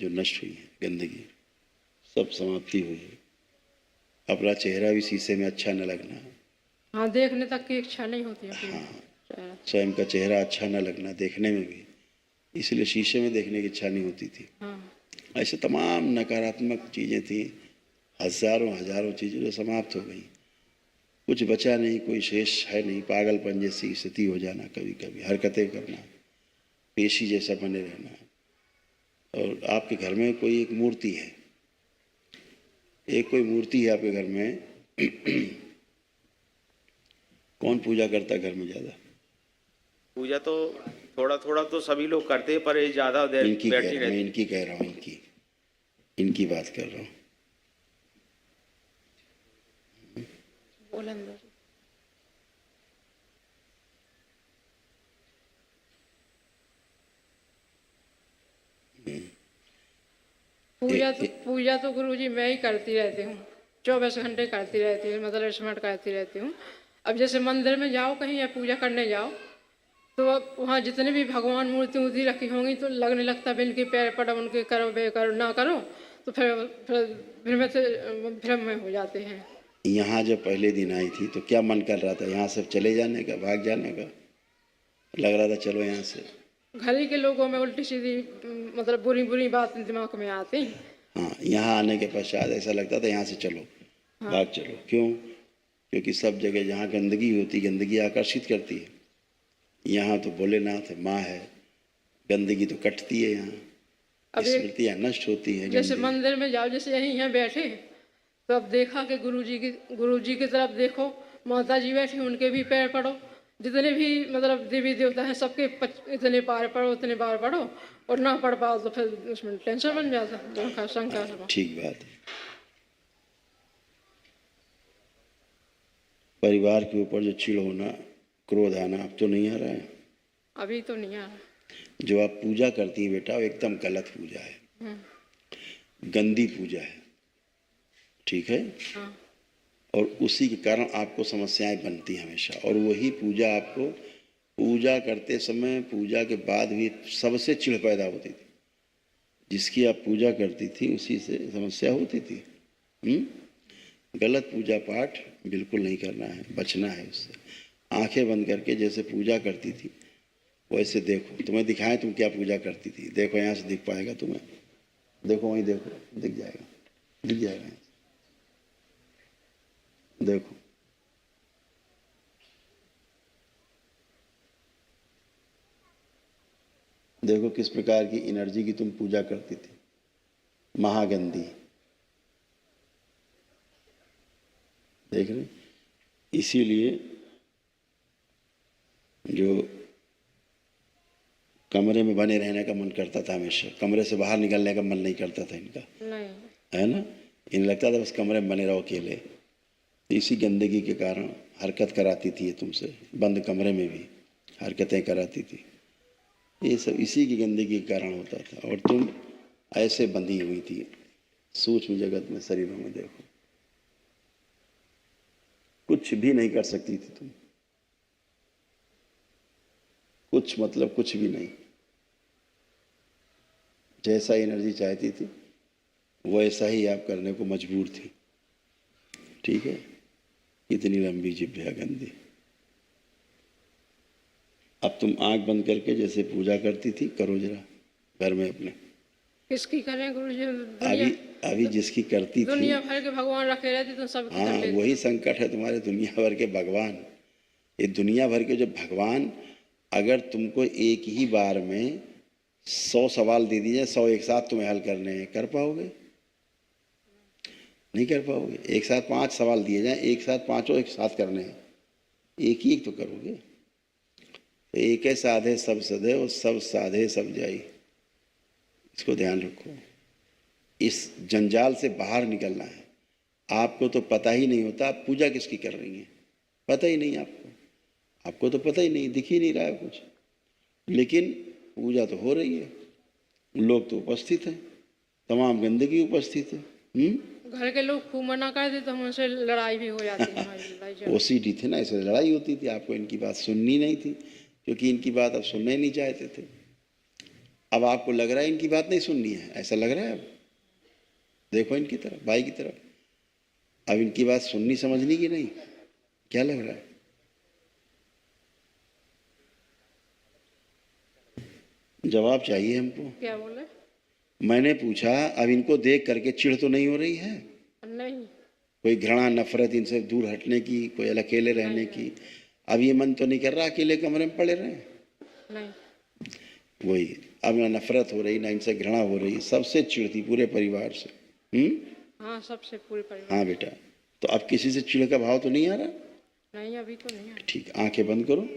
जो नष्ट हुई है, गंदगी सब समाप्ति हुई है। अपना चेहरा भी शीशे में अच्छा न लगना, हाँ, देखने तक की इच्छा नहीं होती है अपनी हाँ, चेहरा। स्वयं का चेहरा अच्छा न लगना देखने में भी, इसलिए शीशे में देखने की इच्छा नहीं होती थी। हाँ, ऐसे तमाम नकारात्मक चीज़ें थी, हजारों हजारों चीज़ें जो समाप्त हो गई, कुछ बचा नहीं, कोई शेष है नहीं। पागलपन जैसी स्थिति हो जाना, कभी कभी हरकतें करना, पेशी जैसा बने रहना। और आपके घर में कोई एक मूर्ति है, एक कोई मूर्ति है आपके घर में, कौन पूजा करता है घर में ज़्यादा? पूजा तो थोड़ा थोड़ा तो सभी लोग करते हैं, पर ये ज़्यादा देर इनकी कह बैठी रहा हूँ, मैं रहती। इनकी कह रहा हूँ, इनकी बात कर रहा हूँ। बोल अंदर। पूजा तो गुरुजी मैं ही करती रहती हूँ, 24 घंटे करती रहती हूँ, मतलब स्मरण करती रहती हूँ। अब जैसे मंदिर में जाओ कहीं या पूजा करने जाओ, तो अब वहाँ जितने भी भगवान मूर्ति वूर्ति रखी होंगी तो लगने लगता है इनके पैर पड़ा, उनके करो बे करो ना करो, तो फिर भ्रम में हो जाते हैं। यहाँ जब पहले दिन आई थी तो क्या मन कर रहा था? यहाँ से चले जाने का, भाग जाने का लग रहा था, चलो यहाँ से। घर ही के लोगों में उल्टी सीधी मतलब बुरी बुरी बात दिमाग में आती। हाँ, यहाँ आने के पश्चात ऐसा लगता था यहाँ से चलो, हाँ, भाग चलो। क्यों? क्योंकि सब जगह जहाँ गंदगी होती, गंदगी आकर्षित करती है। यहाँ तो भोलेनाथ है, माँ है, गंदगी तो कटती है यहाँ, अब एक स्मृतियाँ नष्ट होती है। जैसे गंदगी मंदिर में जाओ, जैसे यहीं यहाँ बैठे तो अब देखा कि गुरुजी की तरफ देखो, माता जी बैठी उनके भी पैर पड़ो, जितने भी मतलब देवी देवता हैं सबके इतने बार पढ़ो, उतने बार पढ़ो, और ना पढ़ पाओ तो फिर उसमें टेंशन बन जाता, शंका सब। ठीक बात है। परिवार के ऊपर जो चिढ़ होना, क्रोध आना, अब तो नहीं आ रहा है। अभी तो नहीं आ रहा। जो आप पूजा करती हैं बेटा, वो एकदम गलत पूजा है, गंदी पूजा है, ठीक है? हाँ, और उसी के कारण आपको समस्याएं बनती हैं हमेशा। और वही पूजा आपको पूजा करते समय, पूजा के बाद भी सबसे चिढ़ पैदा होती थी। जिसकी आप पूजा करती थी उसी से समस्या होती थी। गलत पूजा पाठ बिल्कुल नहीं करना है, बचना है उससे। आंखें बंद करके जैसे पूजा करती थी वैसे देखो। तुम्हें दिखाएं तुम क्या पूजा करती थी, देखो यहाँ से दिख पाएगा तुम्हें, देखो वहीं देखो, दिख जाएगा, दिख जाएगा, देखो। देखो किस प्रकार की एनर्जी की तुम पूजा करती थी, महागंदी। देख रहे? इसीलिए जो कमरे में बने रहने का मन करता था हमेशा, कमरे से बाहर निकलने का मन नहीं करता था इनका, नहीं, है ना? इन्हें लगता था बस कमरे में बने रहो अकेले। इसी गंदगी के कारण हरकत कराती थी ये तुमसे, बंद कमरे में भी हरकतें कराती थी। ये सब इसी की गंदगी के कारण होता था। और तुम ऐसे बंधी हुई थी सूक्ष्म जगत में, शरीरों में। देखो कुछ भी नहीं कर सकती थी तुम, कुछ मतलब कुछ भी नहीं। जैसा एनर्जी चाहती थी वैसा ही आप करने को मजबूर थी, ठीक है? इतनी लंबी जिभ्या गंदी। अब तुम आंख बंद करके जैसे पूजा करती थी करो जरा घर में अपने। किसकी करें गुरुजी? अभी जिसकी करती थी, दुनिया भर के भगवान रखे रहते तो सब हाँ, वही संकट है तुम्हारे, दुनिया भर के भगवान। ये दुनिया भर के जो भगवान, अगर तुमको एक ही बार में 100 सवाल दे दिए, 100 एक साथ तुम्हें हल करने हैं, कर पाओगे? नहीं कर पाओगे। एक साथ 5 सवाल दिए जाएं, एक साथ पांचों एक साथ करने हैं, एक ही तो करोगे। तो एक है साधे सब सधे और सब साधे सब जाई, इसको ध्यान रखो। इस जंजाल से बाहर निकलना है। आपको तो पता ही नहीं होता आप पूजा किसकी कर रही हैं, पता ही नहीं आपको तो पता ही नहीं, दिख ही नहीं रहा है कुछ, लेकिन पूजा तो हो रही है, लोग तो उपस्थित हैं, तमाम गंदगी उपस्थित है। घर के लोग खूब मना कर देते तो हमसे लड़ाई भी हो जाती है, हमारी लड़ाई ओसीडी थे ना, इससे लड़ाई होती थी। आपको इनकी बात सुननी नहीं थी, क्योंकि इनकी बात आप सुनना ही नहीं चाहते थे। अब आपको लग रहा है इनकी बात नहीं सुननी है, ऐसा लग रहा है? अब देखो इनकी तरफ, भाई की तरफ, अब इनकी बात सुननी समझनी कि नहीं, क्या लग रहा है? जवाब चाहिए हमको। क्या बोले? मैंने पूछा अब इनको देख करके चिढ़ तो नहीं हो रही है? नहीं कोई घृणा नफरत इनसे दूर हटने की, कोई अकेले रहने की? अब ये मन तो नहीं कर रहा अकेले कमरे में पड़े रहें? नहीं वही, अब ना नफरत हो रही, ना इनसे घृणा हो रही, सबसे चिढ़ती पूरे परिवार से। हाँ, सबसे पूरे परिवार। हाँ बेटा, तो अब किसी से चिढ़ का भाव तो नहीं आ रहा? नहीं, अभी तो नहीं है। ठीक, आंखें बंद करो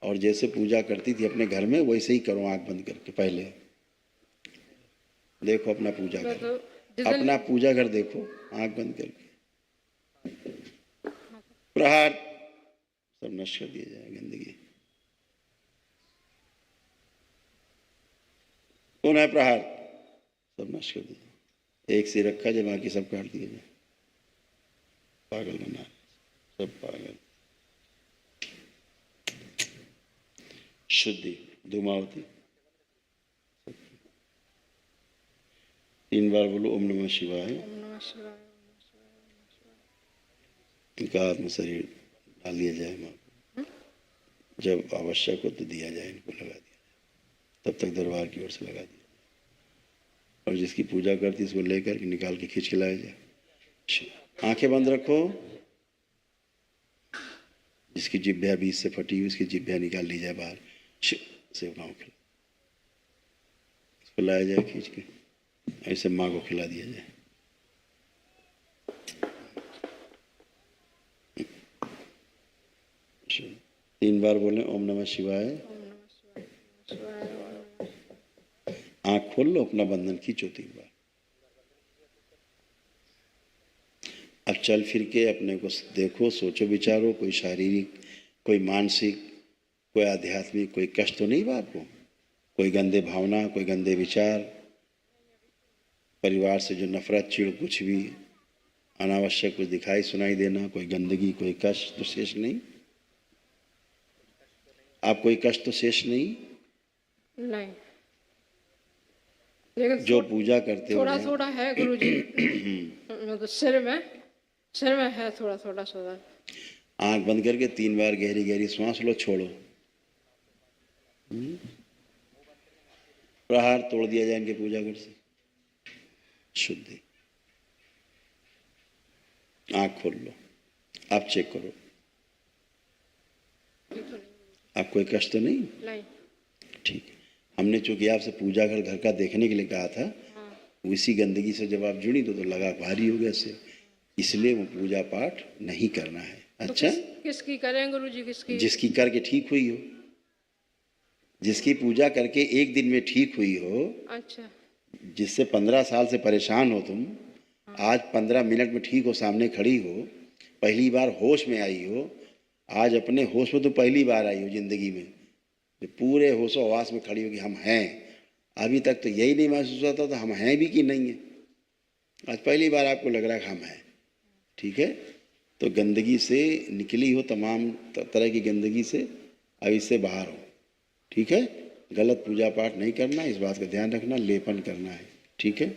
और जैसे पूजा करती थी अपने घर में वैसे ही करो, आंख बंद करके। पहले देखो अपना पूजा घर, तो जिस दिन अपना पूजा घर देखो, आंख बंद करके। प्रहार, सब नष्ट कर दिया जाए गंदगी। पुनः प्रहार, सब नष्ट कर दिया। एक से रखा जाए, बाकी सब काट दिया जाए। पागल बना, सब पागल। शुद्धि, धूमावती। 3 बार बोलो ओम नमः शिवाय। ओम नमः शिवाय। इनका आत्म शरीर डाल दिया जाए माँ, जब आवश्यक हो तो दिया जाए, इनको लगा दिया जाए, तब तक दरबार की ओर से लगा दिया, और जिसकी पूजा करती है उसको लेकर के निकाल के खींच के लाया जाए। आंखें बंद रखो, जिसकी जिब्या बीच से फटी हुई उसकी जिब्या निकाल ली जाए बाहर, सेवनाओं खिला, उसको लाया जाए खींच के, ऐसे माँ को खिला दिया जाए। तीन बार बोले ओम नमः शिवाय। ओम नमः शिवाय, शिवाय, ओम नमः। आंख खोल लो, अपना बंधन खींचो 3 बार। अब चल फिर के अपने को देखो, सोचो विचारो, कोई शारीरिक, कोई मानसिक, कोई आध्यात्मिक, कोई कष्ट तो नहीं बा आपको? कोई गंदे भावना, कोई गंदे विचार, परिवार से जो नफरत, चिढ़, कुछ भी अनावश्यक कुछ दिखाई सुनाई देना, कोई गंदगी, कोई कष्ट तो शेष नहीं? आप कोई कष्ट तो शेष नहीं? नहीं, लेकिन जो पूजा करते हो थोड़ा थोड़ा है गुरुजी। मतलब सिर में है थोड़ा थोड़ा सा। आंख बंद करके 3 बार गहरी गहरी सांस लो, छोड़ो। प्रहार तोड़ दिया जाए इनके पूजा घर से। शुद्धि, आंख खोल लो, आप चेक करो, आप कोई कष्ट तो नहीं? नहीं। ठीक, हमने चूंकि आपसे पूजा घर का देखने के लिए कहा था, हाँ। इसी गंदगी से जब आप जुड़ी तो लगा भारी हो गया से, इसलिए वो पूजा पाठ नहीं करना है। अच्छा, किसकी करें गुरुजी? किसकी? जिसकी करके ठीक हुई हो, जिसकी पूजा करके एक दिन में ठीक हुई हो। अच्छा, जिससे 15 साल से परेशान हो तुम, आज 15 मिनट में ठीक हो, सामने खड़ी हो, पहली बार होश में आई हो, आज अपने होश में तो पहली बार आई हो जिंदगी में, जो पूरे होशो हवास में खड़ी हो कि हम हैं। अभी तक तो यही नहीं महसूस होता था हम हैं भी कि नहीं है, आज पहली बार आपको लग रहा है कि हम हैं। ठीक है, तो गंदगी से निकली हो, तमाम तरह की गंदगी से, अब इससे बाहर हो। ठीक है, गलत पूजा पाठ नहीं करना, इस बात का ध्यान रखना, लेपन करना है। ठीक है,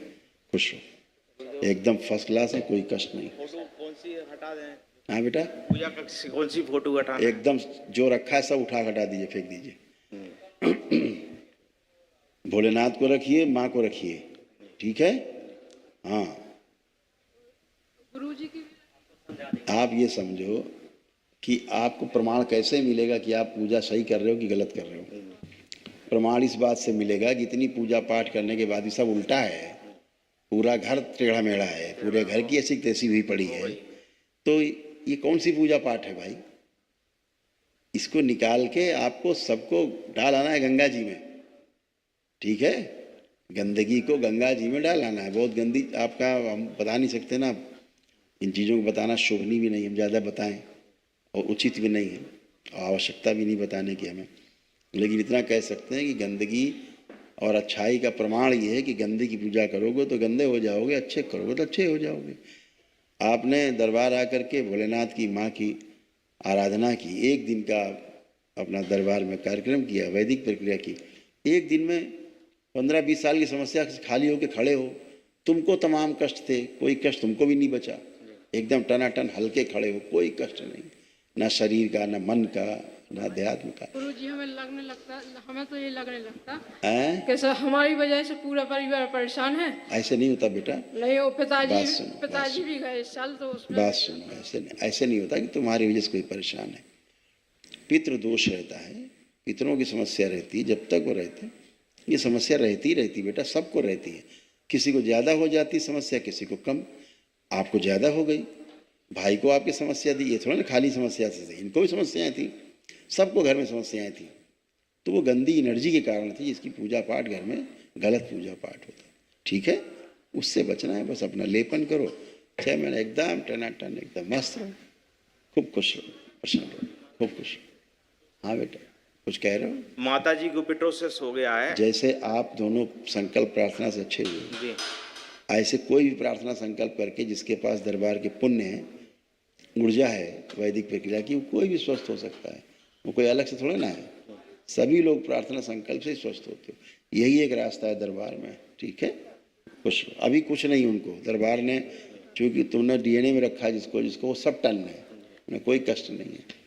खुश हो, एकदम फर्स्ट क्लास है, कोई कष्ट नहीं। फोटो कौन सी हटा दें? हाँ बेटा, पूजा कक्ष कौन सी फोटो हटा? एकदम जो रखा है सब उठा हटा दीजिए, फेंक दीजिए। भोलेनाथ को रखिए, माँ को रखिए। ठीक है, हाँ। गुरुजी की आप ये समझो कि आपको प्रमाण कैसे मिलेगा कि आप पूजा सही कर रहे हो कि गलत कर रहे हो? प्रमाण इस बात से मिलेगा कि इतनी पूजा पाठ करने के बाद भी सब उल्टा है, पूरा घर टेढ़ा मेढ़ा है, पूरे घर की ऐसी तैसी हुई पड़ी है, तो ये कौन सी पूजा पाठ है भाई? इसको निकाल के आपको सबको डाल आना है गंगा जी में। ठीक है, गंदगी को गंगा जी में डाल आना है। बहुत गंदी, आपका हम बता नहीं सकते ना, इन चीज़ों को बताना शोभनीय भी नहीं, हम ज़्यादा बताएं और उचित भी नहीं है, आवश्यकता भी नहीं बताने की हमें, लेकिन इतना कह सकते हैं कि गंदगी और अच्छाई का प्रमाण ये है कि गंदे की पूजा करोगे तो गंदे हो जाओगे, अच्छे करोगे तो अच्छे हो जाओगे। आपने दरबार आकर के भोलेनाथ की माँ की आराधना की, एक दिन का अपना दरबार में कार्यक्रम किया, वैदिक प्रक्रिया की, एक दिन में 15-20 साल की समस्या से खाली होके खड़े हो, तुमको तमाम कष्ट थे, कोई कष्ट तुमको भी नहीं बचा, एकदम टनाटन हल्के खड़े हो, कोई कष्ट नहीं, ना शरीर का, ना मन का, ना अध्यात्म का। गुरु जी हमें लगने लगता, हमें तो ये लगने लगता हैं? कि सर हमारी वजह से पूरा परिवार परेशान है। ऐसे नहीं होता बेटा, नहीं वो बात सुनो, पिताजी भी गए इस साल, तो उसमें बात सुनो, ऐसे नहीं होता कि तुम्हारी वजह से कोई परेशान है। पितृ दोष रहता है, पितरों की समस्या रहती है, जब तक वो रहते हैं ये समस्या रहती ही रहती बेटा, सबको रहती है। किसी को ज़्यादा हो जाती समस्या, किसी को कम। आपको ज़्यादा हो गई, भाई को आपकी समस्या दी, ये थोड़ा ना खाली समस्या से, इनको भी समस्याएं थी, सबको घर में समस्याएं थी। तो वो गंदी एनर्जी के कारण थी, जिसकी पूजा पाठ घर में गलत पूजा पाठ होता है। ठीक है, उससे बचना है, बस अपना लेपन करो, 6 महीने एकदम टनाटन, एकदम मस्त रहो, खूब खुश रहो, प्रसन्न रहो, खूब खुश। हाँ बेटा, कुछ कह रहे हो? माता जी को पिटोसिस हो गया है। जैसे आप दोनों संकल्प प्रार्थना से अच्छे हुए, जी ऐसे कोई भी प्रार्थना संकल्प करके जिसके पास दरबार के पुण्य है, ऊर्जा है वैदिक प्रक्रिया की, वो कोई भी स्वस्थ हो सकता है, वो कोई अलग से थोड़ा ना है। सभी लोग प्रार्थना संकल्प से स्वस्थ होते हो, यही एक रास्ता है दरबार में। ठीक है, कुछ अभी कुछ नहीं, उनको दरबार ने, चूँकि तुमने DNA में रखा है जिसको जिसको, वो सब टन है, उन्हें कोई कष्ट नहीं है।